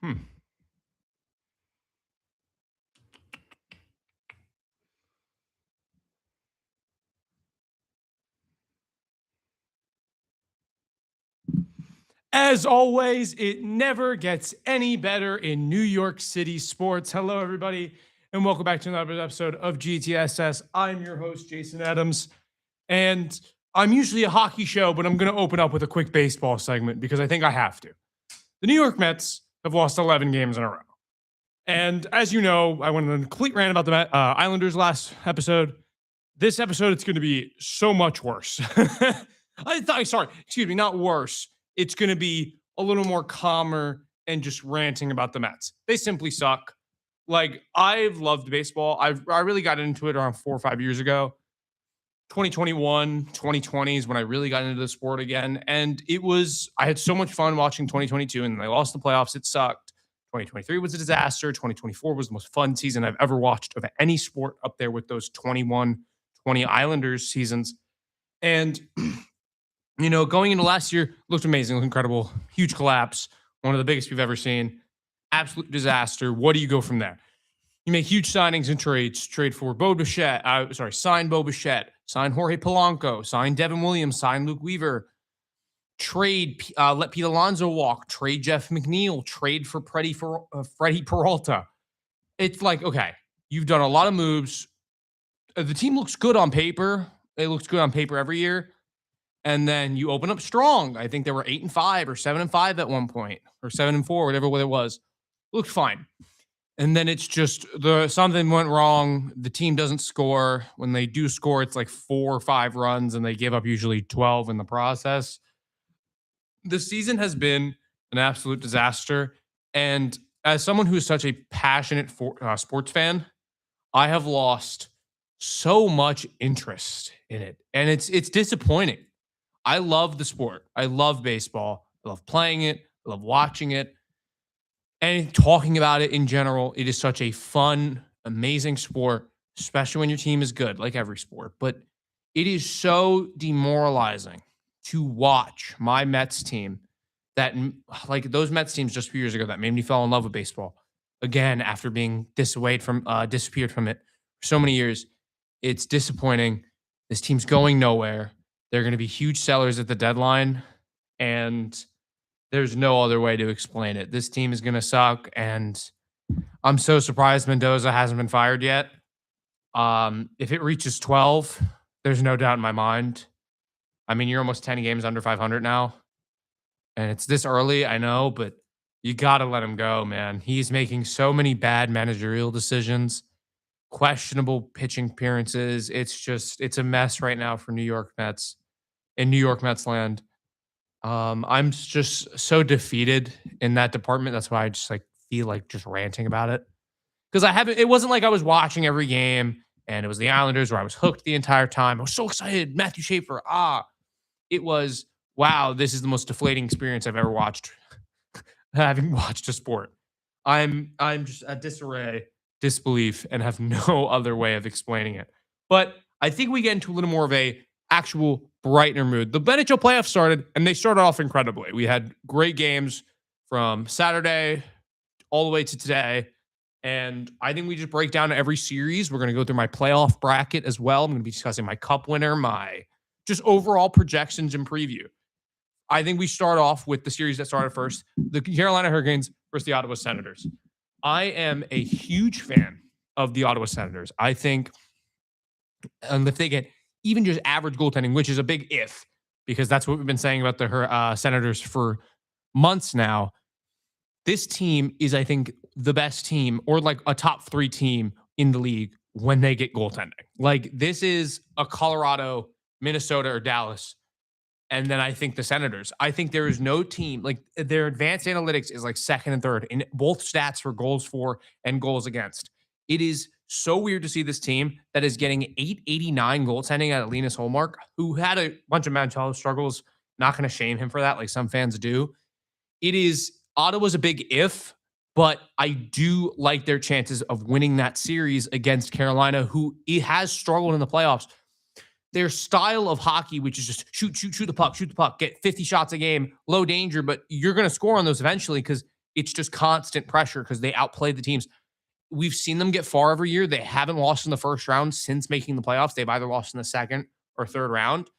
Hmm. As always, it never gets any better in New York City sports. Hello, everybody, and welcome back to another episode of Gtss. I'm your host, Jason Adams, and I'm usually a hockey show, but I'm going to open up with a quick baseball segment because I think I have to. The New York Mets have lost 11 games in a row. And as you know, I went on a complete rant about the Islanders last episode. This episode, it's going to be so much worse. Excuse me, not worse. It's going to be a little more calmer and just ranting about the Mets. They simply suck. Like, I've loved baseball. I really got into it around 4 or 5 years ago. 2021, 2020 is when I really got into the sport again. And I had so much fun watching 2022, and they lost the playoffs. It sucked. 2023 was a disaster. 2024 was the most fun season I've ever watched of any sport, up there with those 21-20 Islanders seasons. And, going into last year, looked amazing, looked incredible. Huge collapse. One of the biggest we've ever seen. Absolute disaster. What do you go from there? You make huge signings and trades. Trade for sign Bo Bichette, sign Jorge Polanco, sign Devin Williams, sign Luke Weaver. Let Pete Alonso walk. Trade Jeff McNeil. Trade for Freddie Peralta. It's like, okay, you've done a lot of moves. The team looks good on paper. It looks good on paper every year. And then you open up strong. I think they were 8-5 or 7-5 at one point, or 7-4, whatever it was. Looked fine. And then it's just something went wrong. The team doesn't score. When they do score, it's like 4 or 5 runs, and they give up usually 12 in the process. The season has been an absolute disaster. And as someone who is such a passionate sports fan, I have lost so much interest in it. And it's disappointing. I love the sport. I love baseball. I love playing it. I love watching it. And talking about it in general. It is such a fun, amazing sport, especially when your team is good, like every sport. But it is so demoralizing to watch my Mets team like those Mets teams just a few years ago that made me fall in love with baseball. Again, after being disappeared from it for so many years. It's disappointing. This team's going nowhere. They're going to be huge sellers at the deadline. And there's no other way to explain it. This team is going to suck, and I'm so surprised Mendoza hasn't been fired yet. If it reaches 12, there's no doubt in my mind. I mean, you're almost 10 games under 500 now, and it's this early, I know, but you got to let him go, man. He's making so many bad managerial decisions, questionable pitching appearances. It's a mess right now for New York Mets in New York Mets land. I'm just so defeated in that department. That's why I just feel like just ranting about it. Because it wasn't like I was watching every game and it was the Islanders where I was hooked the entire time. I was so excited. Matthew Schaefer. It was, wow, this is the most deflating experience I've ever watched, having watched a sport. I'm just at disarray, disbelief, and have no other way of explaining it. But I think we get into a little more of a actual brightener mood. The NHL playoffs started, and they started off incredibly. We had great games from Saturday all the way to today, and I think we just break down every series. We're going to go through my playoff bracket as well. I'm going to be discussing my cup winner, my just overall projections and preview. I think we start off with the series that started first, the Carolina Hurricanes versus the Ottawa Senators. I am a huge fan of the Ottawa Senators. I think if they get even just average goaltending, which is a big if, because that's what we've been saying about the Senators for months now. This team is, I think, the best team or like a top 3 team in the league when they get goaltending. Like, this is a Colorado, Minnesota, or Dallas. And then I think the Senators. I think there is no team, like their advanced analytics is like second and third in both stats for goals for and goals against. It is so weird to see this team that is getting 889 goaltending at Linus Hallmark, who had a bunch of mental struggles. Not going to shame him for that, like some fans do. Ottawa's a big if, but I do like their chances of winning that series against Carolina, who it has struggled in the playoffs. Their style of hockey, which is just shoot the puck, get 50 shots a game, low danger, but you're going to score on those eventually because It's just constant pressure because they outplay the teams. We've seen them get far every year. They haven't lost in the first round since making the playoffs. They've either lost in the second or third round,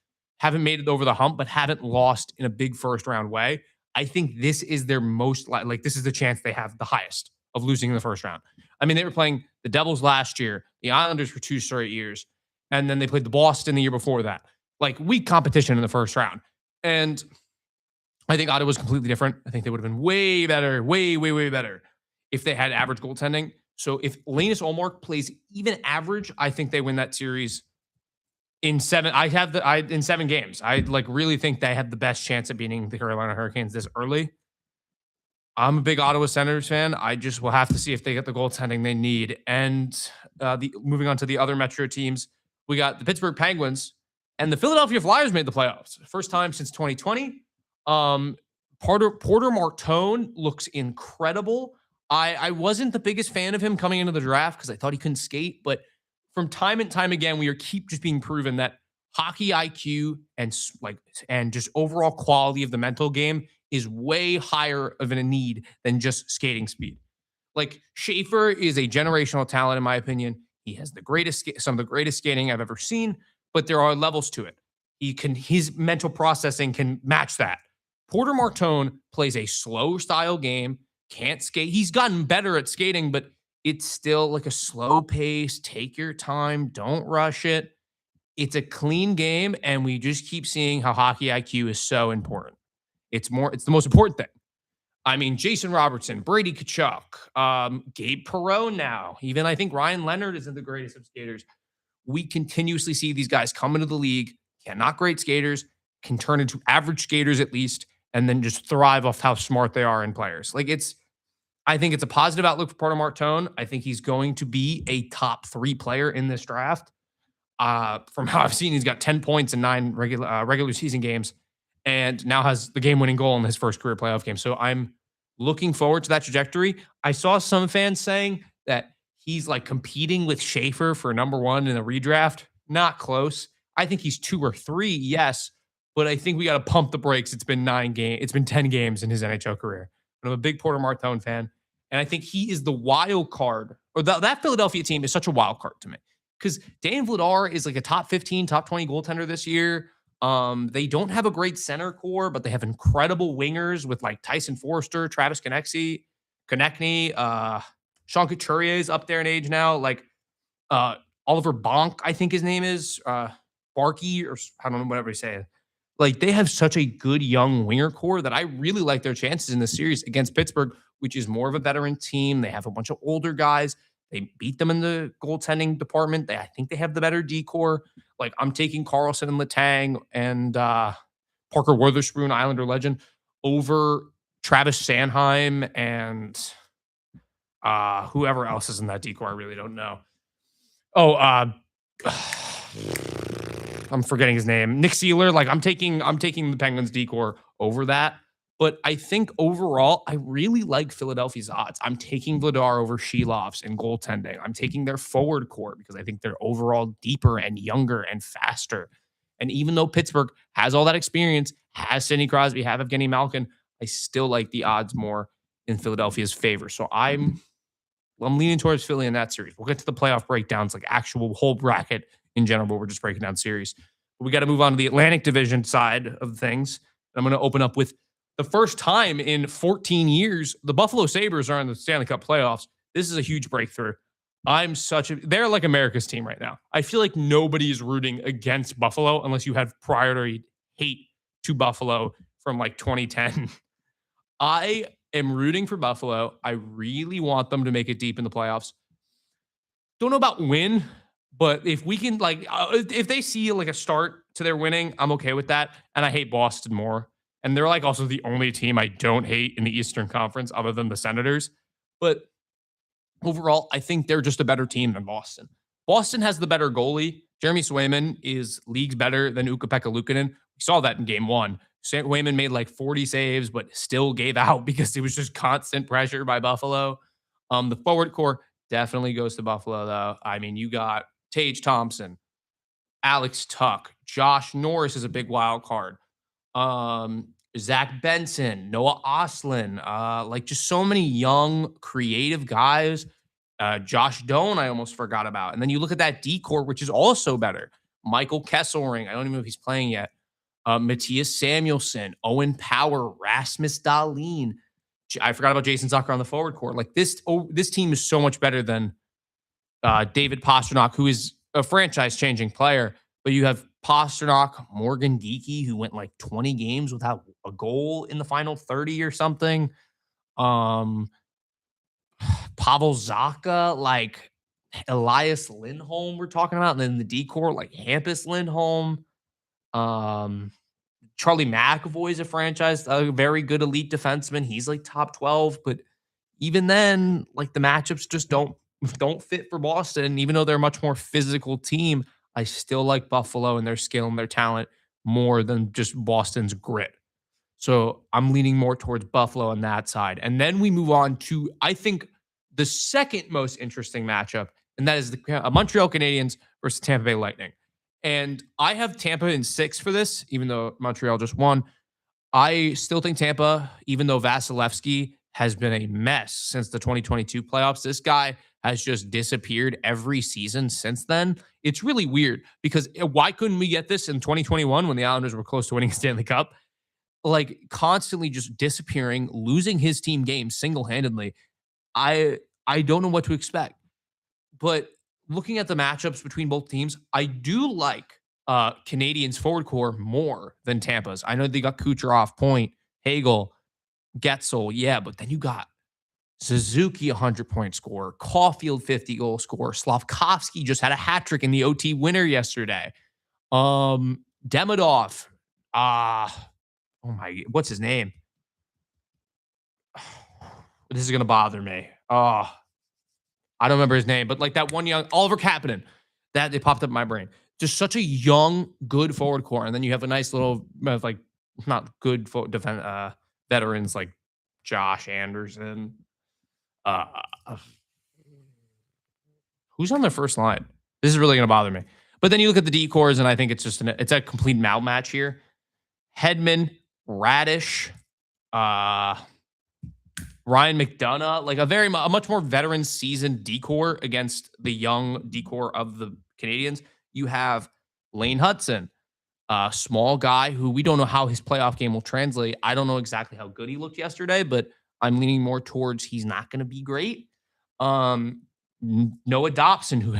haven't made it over the hump, but haven't lost in a big first round way. I think this is their most like this is the chance they have the highest of losing in the first round. I mean, they were playing the Devils last year, the Islanders for 2 straight years, and then they played the Boston the year before that. Like weak competition in the first round. And I think Ottawa's completely different. I think they would have been way better, way, way, way better if they had average goaltending. So if Linus Ullmark plays even average, I think they win that series in seven. In 7 games. I like really think they have the best chance at beating the Carolina Hurricanes this early. I'm a big Ottawa Senators fan. I just will have to see if they get the goaltending they need. And moving on to the other Metro teams, we got the Pittsburgh Penguins and the Philadelphia Flyers made the playoffs. First time since 2020. Porter Martone looks incredible. I wasn't the biggest fan of him coming into the draft because I thought he couldn't skate, but from time and time again, we are keep just being proven that hockey IQ and just overall quality of the mental game is way higher of a need than just skating speed. Like Schaefer is a generational talent, in my opinion. He has some of the greatest skating I've ever seen, but there are levels to it. His mental processing can match that. Porter Martone plays a slow style game, can't skate. He's gotten better at skating, but it's still like a slow pace. Take your time. Don't rush it. It's a clean game, and we just keep seeing how hockey IQ is so important. It's the most important thing. I mean, Jason Robertson, Brady Tkachuk, Gabe Perreault now. Even I think Ryan Leonard isn't the greatest of skaters. We continuously see these guys come into the league, not great skaters, can turn into average skaters at least, and then just thrive off how smart they are in players. I think it's a positive outlook for Porter Martone. I think he's going to be a top 3 player in this draft. From how I've seen, he's got 10 points in 9 regular season games and now has the game-winning goal in his first career playoff game. So I'm looking forward to that trajectory. I saw some fans saying that he's like competing with Schaefer for number 1 in the redraft. Not close. I think he's 2 or 3, yes, but I think we got to pump the brakes. It's been 9 games. It's been 10 games in his NHL career. I'm a big Porter Martone fan, and I think he is the wild card, or that Philadelphia team is such a wild card to me because Dan Vladar is like a top 15, top 20 goaltender this year. They don't have a great center core, but they have incredible wingers with like Tyson Forster, Travis Konechny, Sean Couturier is up there in age now. Like Oliver Bonk, I think his name is Barkey, or I don't know, whatever you say. Like they have such a good young winger core that I really like their chances in the series against Pittsburgh, which is more of a veteran team. They have a bunch of older guys. They beat them in the goaltending department. I think they have the better D-core. Like I'm taking Carlson and Letang and Parker Wotherspoon, Islander legend, over Travis Sanheim and whoever else is in that D-core. I really don't know. Oh, I'm forgetting his name. Nick Seeler. Like I'm taking the Penguins D-core over that. But I think overall, I really like Philadelphia's odds. I'm taking Vladar over Shelovs in goaltending. I'm taking their forward core because I think they're overall deeper and younger and faster. And even though Pittsburgh has all that experience, has Sidney Crosby, have Evgeny Malkin, I still like the odds more in Philadelphia's favor. So I'm leaning towards Philly in that series. We'll get to the playoff breakdowns, like actual whole bracket in general, but we're just breaking down series. But we got to move on to the Atlantic Division side of things. I'm going to open up with the first time in 14 years, the Buffalo Sabres are in the Stanley Cup playoffs. This is a huge breakthrough. They're like America's team right now. I feel like nobody is rooting against Buffalo unless you have prior hate to Buffalo from like 2010. I am rooting for Buffalo. I really want them to make it deep in the playoffs. Don't know about win, but if we can if they see like a start to their winning, I'm okay with that. And I hate Boston more. And they're like also the only team I don't hate in the Eastern Conference other than the Senators. But overall, I think they're just a better team than Boston. Boston has the better goalie. Jeremy Swayman is leagues better than Ukko-Pekka Luukkonen. We saw that in game 1. Swayman made like 40 saves, but still gave out because it was just constant pressure by Buffalo. The forward core definitely goes to Buffalo, though. I mean, you got Tage Thompson, Alex Tuck, Josh Norris is a big wild card. Zach Benson, Noah Oslin, like just so many young, creative guys. Josh Doan, I almost forgot about. And then you look at that decor, which is also better. Michael Kesselring, I don't even know if he's playing yet. Matthias Samuelson, Owen Power, Rasmus Dahlin. I forgot about Jason Zucker on the forward court. Like this team is so much better than David Pastrnak, who is a franchise-changing player. But you have Pastrnak, Morgan Geeky, who went like 20 games without a goal in the final 30 or something. Um, Pavel Zaka, like Elias Lindholm, we're talking about, and then the decor like Hampus Lindholm. Um, Charlie McAvoy is a very good elite defenseman. He's like top 12, but even then, like the matchups just don't fit for Boston. Even though they're a much more physical team, I still like Buffalo and their skill and their talent more than just Boston's grit. So I'm leaning more towards Buffalo on that side. And then we move on to, I think, the second most interesting matchup, and that is the Montreal Canadiens versus Tampa Bay Lightning. And I have Tampa in 6 for this, even though Montreal just won. I still think Tampa, even though Vasilevsky has been a mess since the 2022 playoffs, this guy has just disappeared every season since then. It's really weird because why couldn't we get this in 2021 when the Islanders were close to winning a Stanley Cup? Like constantly just disappearing, losing his team games single-handedly. I don't know what to expect. But looking at the matchups between both teams, I do like Canadians forward core more than Tampa's. I know they got Kucherov, Point, Hagel, Getzel, yeah, but then you got Suzuki 100-point scorer, Caulfield 50-goal scorer, Slavkovsky just had a hat trick in the OT winner yesterday. Demidov, oh my, what's his name? This is gonna bother me. Oh, I don't remember his name, but like that one young Oliver Kapanen, that they popped up in my brain. Just such a young, good forward core, and then you have a nice little like not good veterans like Josh Anderson. Uh, who's on their first line? This is really gonna bother me. But then you look at the decors, and I think it's just it's a complete outmatch here. Hedman, Radish, Ryan McDonough, like a much more veteran seasoned decor against the young decor of the Canadians. You have Lane Hudson, a small guy who we don't know how his playoff game will translate. I don't know exactly how good he looked yesterday, but I'm leaning more towards he's not going to be great. Noah Dobson, who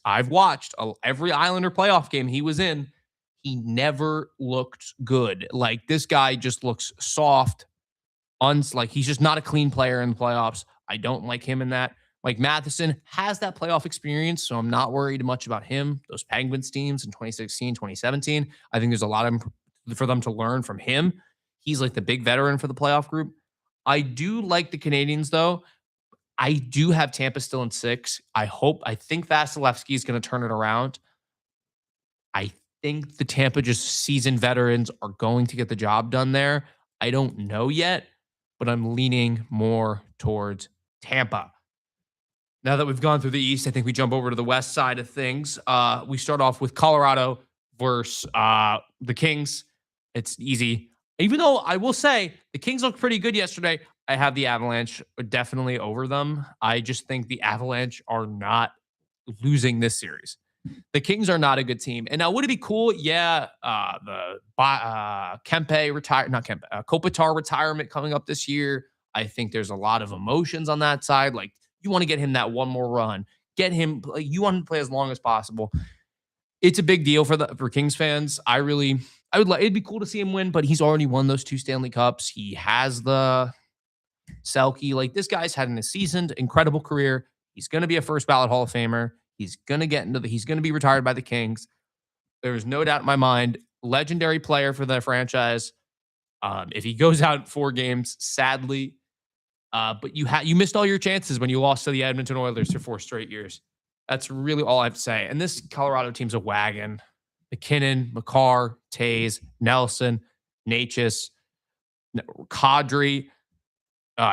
I've watched every Islander playoff game he was in. He never looked good. Like this guy just looks soft. Like he's just not a clean player in the playoffs. I don't like him in that. Mike Matheson has that playoff experience, so I'm not worried much about him. Those Penguins teams in 2016, 2017, I think there's a lot for them to learn from him. He's like the big veteran for the playoff group. I do like the Canadians, though. I do have Tampa still in 6. I think Vasilevsky is going to turn it around. I think the Tampa just seasoned veterans are going to get the job done there. I don't know yet, but I'm leaning more towards Tampa. Now that we've gone through the East, I think we jump over to the West side of things. We start off with Colorado versus the Kings. It's easy. Even though I will say the Kings looked pretty good yesterday, I have the Avalanche definitely over them. I just think the Avalanche are not losing this series. The Kings are not a good team. And now would it be cool? Yeah, the Kempe retire, not Kempe, Kopitar retirement coming up this year. I think there's a lot of emotions on that side. Like you want to get him that one more run. Get him. Like, you want him to play as long as possible. It's a big deal for Kings fans. I would like. It'd be cool to see him win, but he's already won those 2 Stanley Cups. He has the Selke. Like this guy's had an seasoned, incredible career. He's going to be a first ballot Hall of Famer. He's going to be retired by the Kings. There's no doubt in my mind. Legendary player for the franchise. If he goes out 4 games, sadly, but you missed all your chances when you lost to the Edmonton Oilers for 4 straight years. That's really all I have to say. And this Colorado team's a wagon. McKinnon, McCarr, Tays, Nelson, Natchez, Kadri,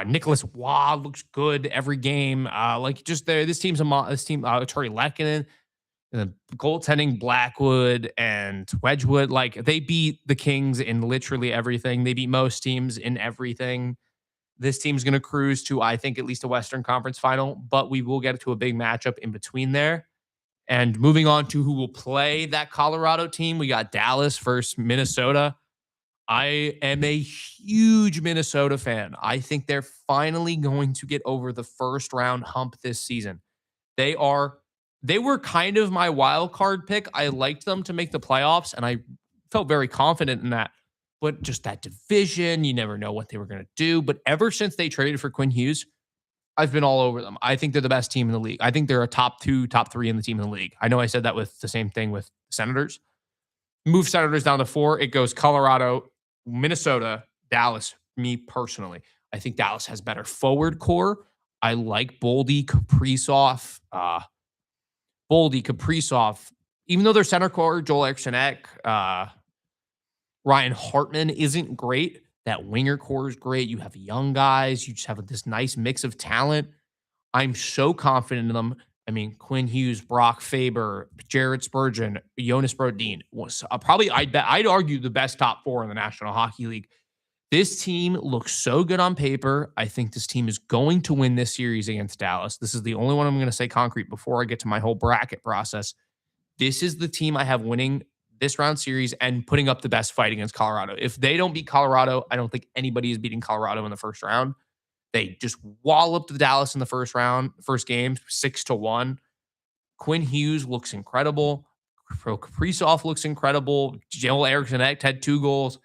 Nicholas Waugh looks good every game. Like just there, this team, Terry Lekkinen. Goaltending, Blackwood and Wedgwood, like they beat the Kings in literally everything. They beat most teams in everything. This team's going to cruise to, I think, at least a Western Conference final, but we will get to a big matchup in between there. And moving on to who will play that Colorado team, we got Dallas versus Minnesota. I am a huge Minnesota fan. I think they're finally going to get over the first round hump this season. They were kind of my wild card pick. I liked them to make the playoffs, and I felt very confident in that. But just that division, you never know what they were going to do. But ever since they traded for Quinn Hughes, I've been all over them. I think they're the best team in the league. I think they're a top 2, top 3 in the team in the league. I know I said that with the same thing with Senators. Move Senators down to 4. It goes Colorado, Minnesota, Dallas, me personally. I think Dallas has better forward core. I like Boldy, Kaprizov. Even though their center core, Joel Eriksson Ek, Ryan Hartman isn't great. That winger core is great. You have young guys. You just have this nice mix of talent. I'm so confident in them. I mean, Quinn Hughes, Brock Faber, Jared Spurgeon, Jonas Brodin was probably, I'd argue, the best top 4 in the National Hockey League. This team looks so good on paper. I think this team is going to win this series against Dallas. This is the only one I'm going to say concrete before I get to my whole bracket process. This is the team I have winning this round series and putting up the best fight against Colorado. If they don't beat Colorado, I don't think anybody is beating Colorado in the first round. They just walloped the Dallas in the first game, 6-1. Quinn Hughes looks incredible. Kaprizov looks incredible. Joel Eriksson Ek had 2 goals.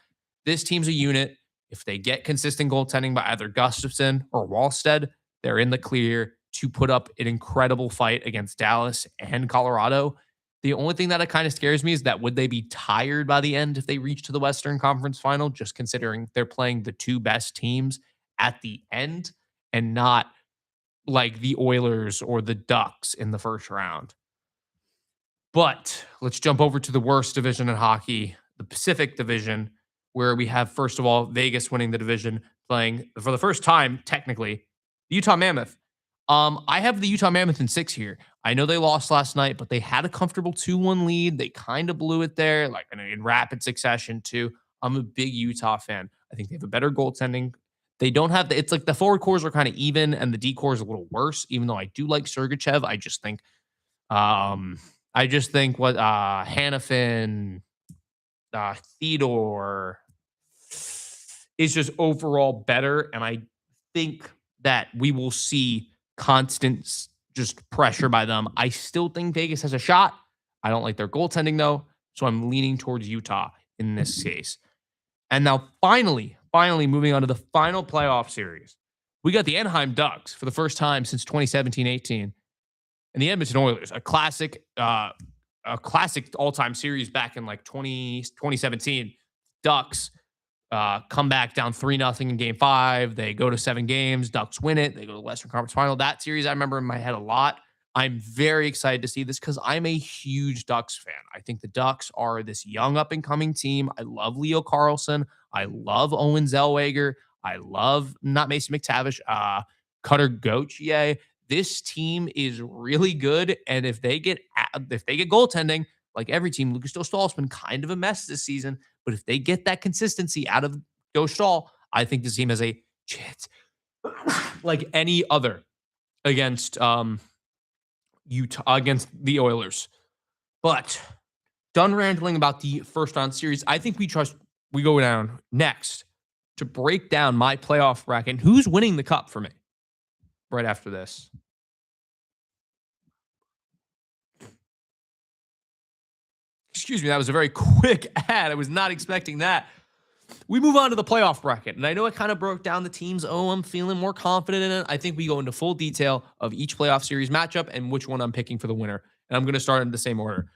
This team's a unit. If they get consistent goaltending by either Gustafsson or Wallstead, they're in the clear to put up an incredible fight against Dallas and Colorado. The only thing that kind of scares me is that would they be tired by the end if they reach to the Western Conference final, just considering they're playing the 2 best teams at the end and not like the Oilers or the Ducks in the first round. But let's jump over to the worst division in hockey, the Pacific Division, where we have, first of all, Vegas winning the division, playing for the first time, technically, the Utah Mammoth. I have the Utah Mammoth in 6 here. I know they lost last night, but they had a comfortable 2-1 lead. They kind of blew it there, like in rapid succession, too. I'm a big Utah fan. I think they have a better goaltending. They don't have it's like the forward cores are kind of even and the D core is a little worse, even though I do like Sergachev. I just think what Hannafin, Theodore is just overall better. And I think that we will see constant just pressure by them. I still think Vegas has a shot. I don't like their goaltending, though. So I'm leaning towards Utah in this case. And now finally moving on to the final playoff series, we got the Anaheim Ducks for the first time since 2017-18 and the Edmonton Oilers, a classic all-time series back in like 2017. Ducks come back down 3-0 in game 5. They go to 7 games. Ducks win it. They go to the Western Conference final. That series I remember in my head a lot. I'm very excited to see this because I'm a huge Ducks fan. I think the Ducks are this young up-and-coming team. I love Leo Carlson. I love Owen Zellweger. I love, not Mason McTavish, Cutter Gauthier. This team is really good, and if they get goaltending, like every team, Lucas Dostal's been kind of a mess this season, but if they get that consistency out of Dostal, I think this team has a chance like any other against Utah, against the Oilers. But done rambling about the first round series. I think we go down next to break down my playoff bracket and who's winning the cup for me right after this. Excuse me, that was a very quick ad. I was not expecting that. We move on to the playoff bracket, and I know I kind of broke down the teams. Oh, I'm feeling more confident in it. I think we go into full detail of each playoff series matchup and which one I'm picking for the winner. And I'm going to start in the same order.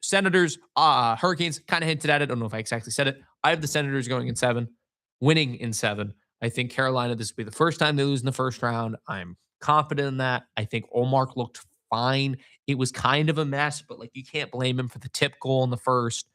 Senators, Hurricanes, kind of hinted at it. I don't know if I exactly said it. I have the Senators going in 7, winning in 7. I think Carolina, this will be the first time they lose in the first round. I'm confident in that. I think Ullmark looked fine. It was kind of a mess, but like you can't blame him for the tip goal in the first.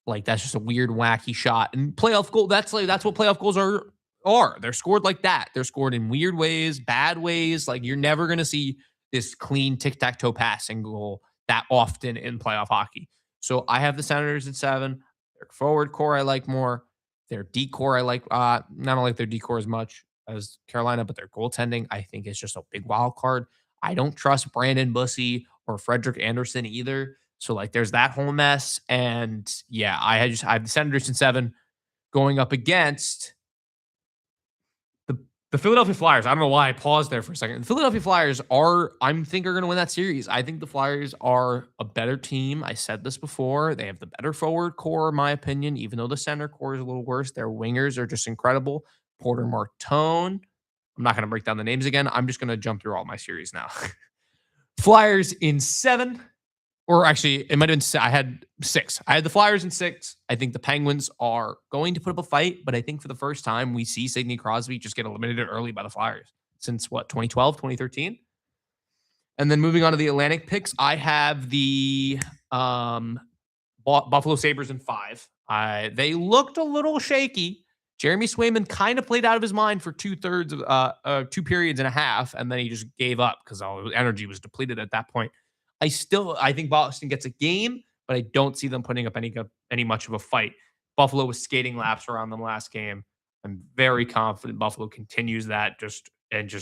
Like that's just a weird, wacky shot. And playoff goal, that's what playoff goals are. They're scored like that. They're scored in weird ways, bad ways. Like you're never going to see this clean tic-tac-toe passing goal that often in playoff hockey. So I have the Senators at 7. Their forward core I like more. Their decor I like. Not like their decor as much as Carolina, but their goaltending I think is just a big wild card. I don't trust Brandon Bussey or Frederick Anderson either. So like there's that whole mess. And yeah, I have the Senators in 7 going up against the Philadelphia Flyers. I don't know why I paused there for a second. The Philadelphia Flyers are going to win that series. I think the Flyers are a better team. I said this before. They have the better forward core, in my opinion, even though the center core is a little worse. Their wingers are just incredible. Porter Martone. I'm not going to break down the names again. I'm just going to jump through all my series now. Flyers in 7. Or actually, it might have been, I had 6. I had the Flyers in 6. I think the Penguins are going to put up a fight, but I think for the first time, we see Sidney Crosby just get eliminated early by the Flyers since what, 2012, 2013? And then moving on to the Atlantic picks, I have the Buffalo Sabres in 5. They looked a little shaky. Jeremy Swayman kind of played out of his mind for 2/3 of 2 periods and a half, and then he just gave up because all his energy was depleted at that point. I think Boston gets a game, but I don't see them putting up any much of a fight. Buffalo was skating laps around them last game. I'm very confident Buffalo continues that just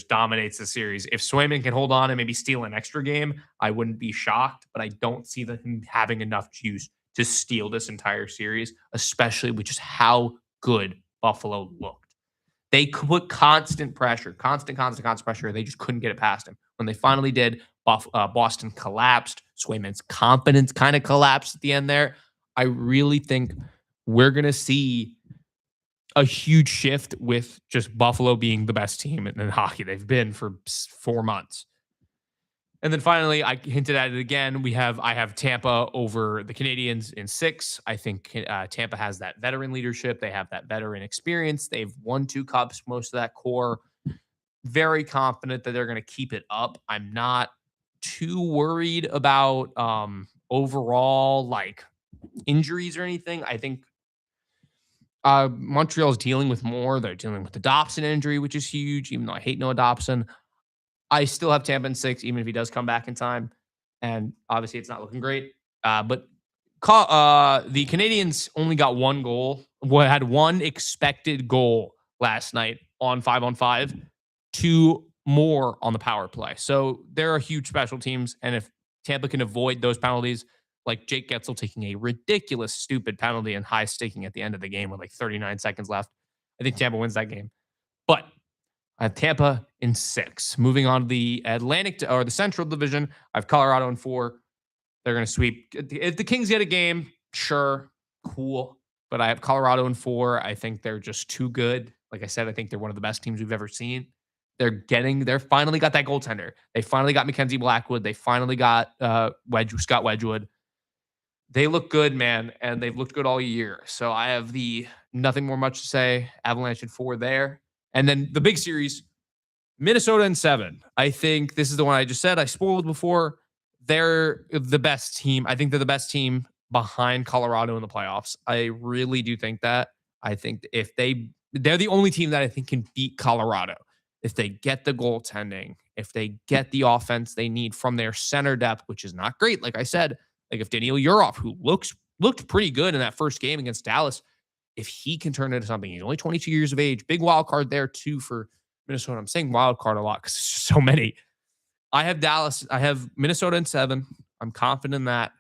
dominates the series. If Swayman can hold on and maybe steal an extra game, I wouldn't be shocked, but I don't see them having enough juice to steal this entire series, especially with just how good Buffalo looked. They put constant pressure. They just couldn't get it past him. When they finally did, Boston collapsed. Swayman's confidence kind of collapsed at the end there. I really think we're going to see a huge shift with just Buffalo being the best team in hockey they've been for 4 months. And then finally, I hinted at it again. I have Tampa over the Canadiens in 6. I think Tampa has that veteran leadership. They have that veteran experience. They've won 2 cups, most of that core. Very confident that they're going to keep it up. I'm not too worried about overall like injuries or anything. I think Montreal's dealing with more. They're dealing with the Dobson injury, which is huge, even though I hate Noah Dobson. I still have Tampa in 6, even if he does come back in time. And obviously, it's not looking great. But the Canadiens only got 1 goal. Had 1 expected goal last night on 5-on-5, 2 more on the power play. So there are huge special teams. And if Tampa can avoid those penalties, like Jake Gtss taking a ridiculous, stupid penalty and high sticking at the end of the game with like 39 seconds left, I think Tampa wins that game. But I have Tampa in 6. Moving on to the Atlantic or the Central Division, I have Colorado in 4. They're going to sweep. If the Kings get a game, sure, cool. But I have Colorado in 4. I think they're just too good. Like I said, I think they're one of the best teams we've ever seen. They're finally got that goaltender. They finally got Mackenzie Blackwood. They finally got Scott Wedgwood. They look good, man, and they've looked good all year. So I have nothing more much to say. Avalanche in 4 there. And then the big series, Minnesota in 7. I think this is the one I just said. I spoiled before. They're the best team. I think they're the best team behind Colorado in the playoffs. I really do think that. I think if they're the only team that I think can beat Colorado. If they get the goaltending, if they get the offense they need from their center depth, which is not great. Like I said, like if Daniil Yurov, who looked pretty good in that first game against Dallas, if he can turn into something, he's only 22 years of age. Big wild card there too for Minnesota. I'm saying wild card a lot because there's just so many. I have Minnesota in 7. I'm confident in that.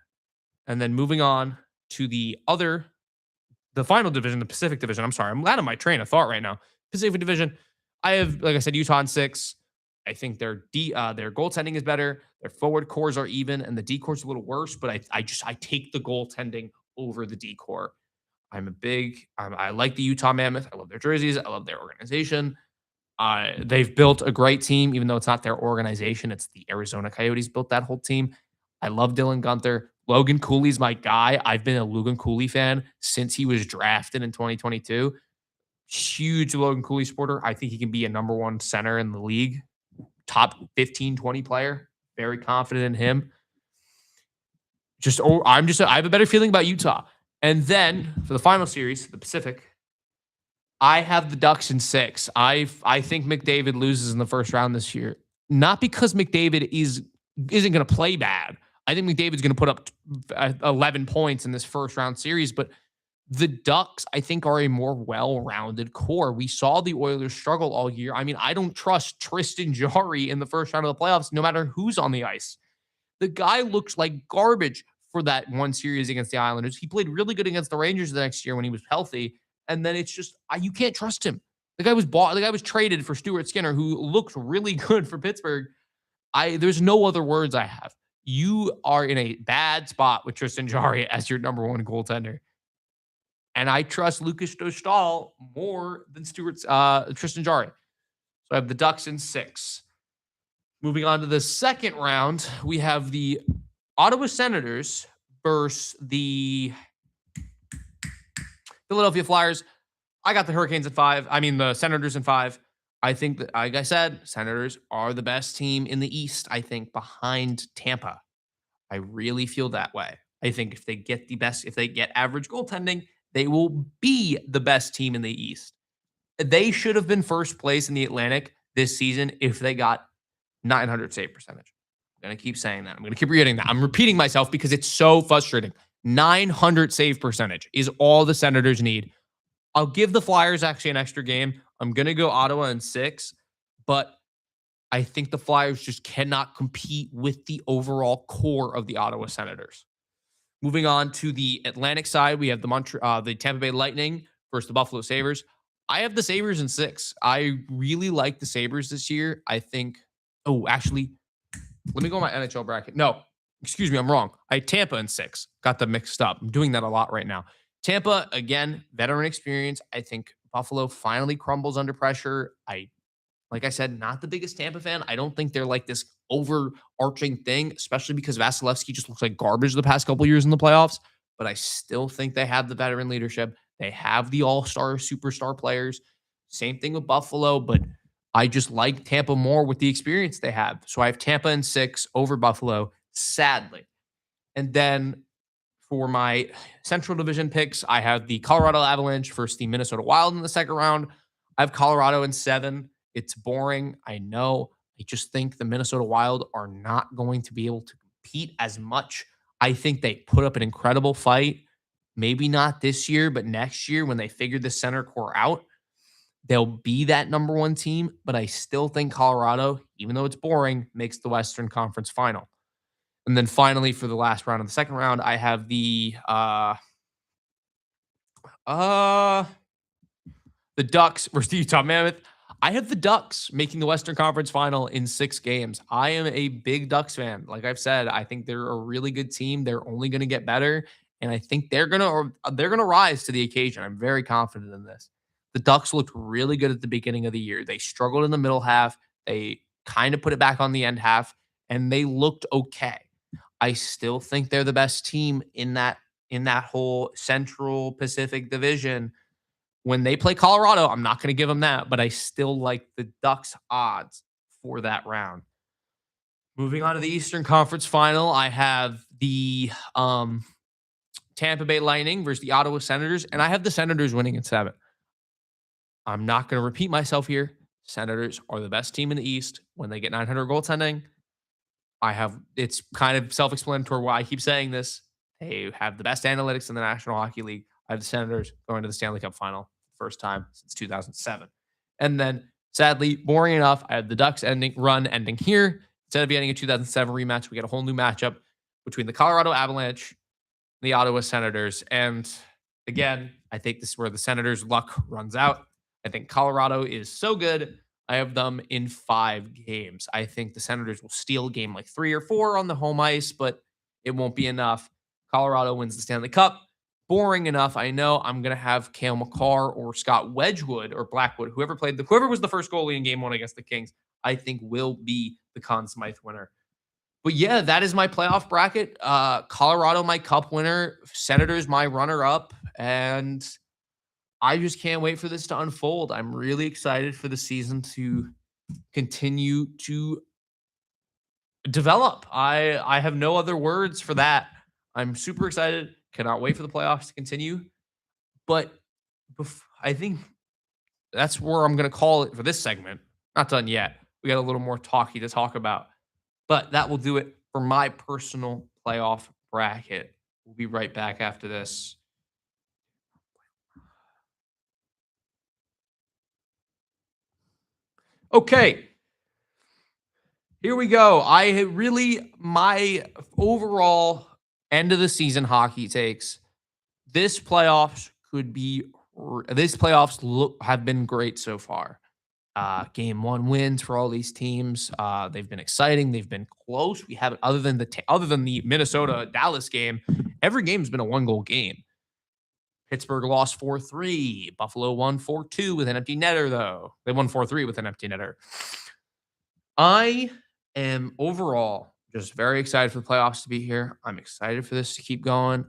And then moving on to the final division, the Pacific Division. I'm sorry, I'm out of my train of thought right now. Pacific Division. I have, like I said, Utah in 6. I think their goaltending is better. Their forward cores are even, and the D core's a little worse. But I take the goaltending over the D core. I like the Utah Mammoth. I love their jerseys. I love their organization. They've built a great team, even though it's not their organization. It's the Arizona Coyotes built that whole team. I love Dylan Guenther. Logan Cooley's my guy. I've been a Logan Cooley fan since he was drafted in 2022. Huge Logan Cooley supporter. I think he can be a number 1 center in the league. Top 15, 20 player. Very confident in him. I have a better feeling about Utah. And then for the final series, the Pacific, I have the Ducks in 6. I think McDavid loses in the first round this year. not because McDavid isn't going to play bad. I think McDavid's going to put up 11 points in this first round series, but the Ducks, I think, are a more well-rounded core. We saw the Oilers struggle all year. I mean, I don't trust Tristan Jarry in the first round of the playoffs, no matter who's on the ice. The guy looks like garbage for that one series against the Islanders. He played really good against the Rangers the next year when he was healthy, and then it's just you can't trust him. The guy was bought. The guy was traded for Stuart Skinner, who looked really good for Pittsburgh. There's no other words I have. You are in a bad spot with Tristan Jarry as your number one goaltender. And I trust Lucas Dostal more than Tristan Jarry. So I have the Ducks in 6. Moving on to the second round, we have the Ottawa Senators versus the Philadelphia Flyers. I got the Hurricanes at 5. I mean, the Senators in 5. I think that, like I said, Senators are the best team in the East, I think, behind Tampa. I really feel that way. I think if they get average goaltending, they will be the best team in the East. They should have been first place in the Atlantic this season if they got 900 save percentage. I'm going to keep saying that. I'm going to keep reiterating that. I'm repeating myself because it's so frustrating. 900 save percentage is all the Senators need. I'll give the Flyers actually an extra game. I'm going to go Ottawa in 6, but I think the Flyers just cannot compete with the overall core of the Ottawa Senators. Moving on to the Atlantic side, we have the Tampa Bay Lightning versus the Buffalo Sabres. I have the Sabres in 6. I really like the Sabres this year. I think, actually, let me go my NHL bracket. No, excuse me, I'm wrong. I had Tampa in 6. Got them mixed up. I'm doing that a lot right now. Tampa, again, veteran experience. I think Buffalo finally crumbles under pressure. Like I said, not the biggest Tampa fan. I don't think they're like this overarching thing, especially because Vasilevsky just looks like garbage the past couple years in the playoffs. But I still think they have the veteran leadership. They have the all-star, superstar players. Same thing with Buffalo, but I just like Tampa more with the experience they have. So I have Tampa in 6 over Buffalo, sadly. And then for my Central Division picks, I have the Colorado Avalanche versus the Minnesota Wild in the second round. I have Colorado in 7. It's boring. I know. I just think the Minnesota Wild are not going to be able to compete as much. I think they put up an incredible fight. Maybe not this year, but next year when they figure the center core out, they'll be that number 1 team. But I still think Colorado, even though it's boring, makes the Western Conference final. And then finally, for the last round of the second round, I have the Ducks versus the Utah Mammoth. I have the Ducks making the Western Conference final in 6 games. I am a big Ducks fan. Like I've said, I think they're a really good team. They're only going to get better, and I think they're going to rise to the occasion. I'm very confident in this. The Ducks looked really good at the beginning of the year. They struggled in the middle half. They kind of put it back on the end half, and they looked okay. I still think they're the best team in that whole Central Pacific division. When they play Colorado, I'm not going to give them that, but I still like the Ducks odds for that round. Moving on to the Eastern Conference final, I have the Tampa Bay Lightning versus the Ottawa Senators, and I have the Senators winning in 7. I'm not going to repeat myself here. Senators are the best team in the East when they get 900 goaltending. It's kind of self-explanatory why I keep saying this. They have the best analytics in the National Hockey League. I have the Senators going to the Stanley Cup final, first time since 2007. And then, sadly, boring enough, I have the Ducks ending here. Instead of getting a 2007 rematch, we get a whole new matchup between the Colorado Avalanche and the Ottawa Senators. And again, I think this is where the Senators' luck runs out. I think Colorado is so good. I have them in 5 games. I think the Senators will steal game like 3 or 4 on the home ice, but it won't be enough. Colorado wins the Stanley Cup. Boring enough. I know I'm going to have Cale Makar or Scott Wedgwood or Blackwood, whoever was the first goalie in game 1 against the Kings, I think will be the Conn Smythe winner. But yeah, that is my playoff bracket. Colorado, my cup winner. Senators, my runner-up. And I just can't wait for this to unfold. I'm really excited for the season to continue to develop. I have no other words for that. I'm super excited. Cannot wait for the playoffs to continue. But I think that's where I'm going to call it for this segment. Not done yet. we got a little more talky to talk about. But that will do it for my personal playoff bracket. We'll be right back after this. Okay, here we go. My overall end of the season hockey takes. This playoffs could be, this playoffs have been great so far. Game one wins for all these teams. They've been exciting. They've been close. We haven't, other than the Minnesota Dallas game, every game's been a 1-goal game. Pittsburgh lost 4-3. Buffalo won 4-2 with an empty netter, though. They won 4-3 with an empty netter. I am overall just very excited for the playoffs to be here. I'm excited for this to keep going.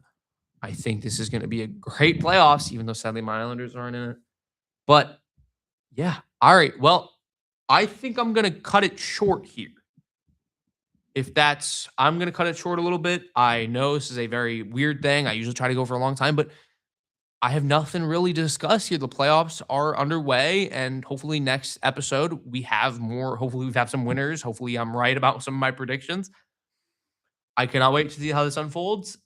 I think this is going to be a great playoffs, even though sadly my Islanders aren't in it. But yeah. All right. Well, I think I'm going to cut it short here. I'm going to cut it short a little bit. I know this is a very weird thing. I usually try to go for a long time, but I have nothing really to discuss here. The playoffs are underway, and hopefully next episode we have more. Hopefully we've some winners. Hopefully I'm right about some of my predictions. I cannot wait to see how this unfolds.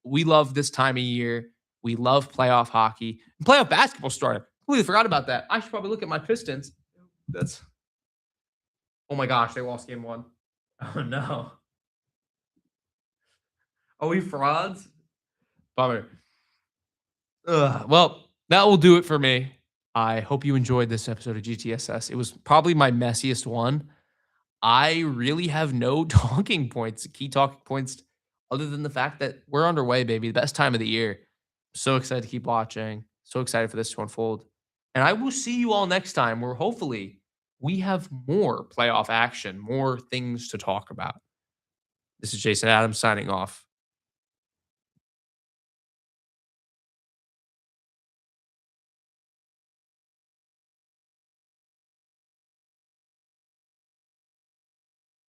We love this time of year. We love playoff hockey. And playoff basketball started. Completely forgot about that. I should probably look at my Pistons. Oh my gosh, they lost game one. Oh no. Are we frauds? Bummer. Well, that will do it for me. I hope you enjoyed this episode of GTSS. It was probably my messiest one. I really have no key talking points, other than the fact that we're underway, baby. The best time of the year. So excited to keep watching. So excited for this to unfold. And I will see you all next time, where hopefully we have more playoff action, more things to talk about. This is Jason Adams signing off.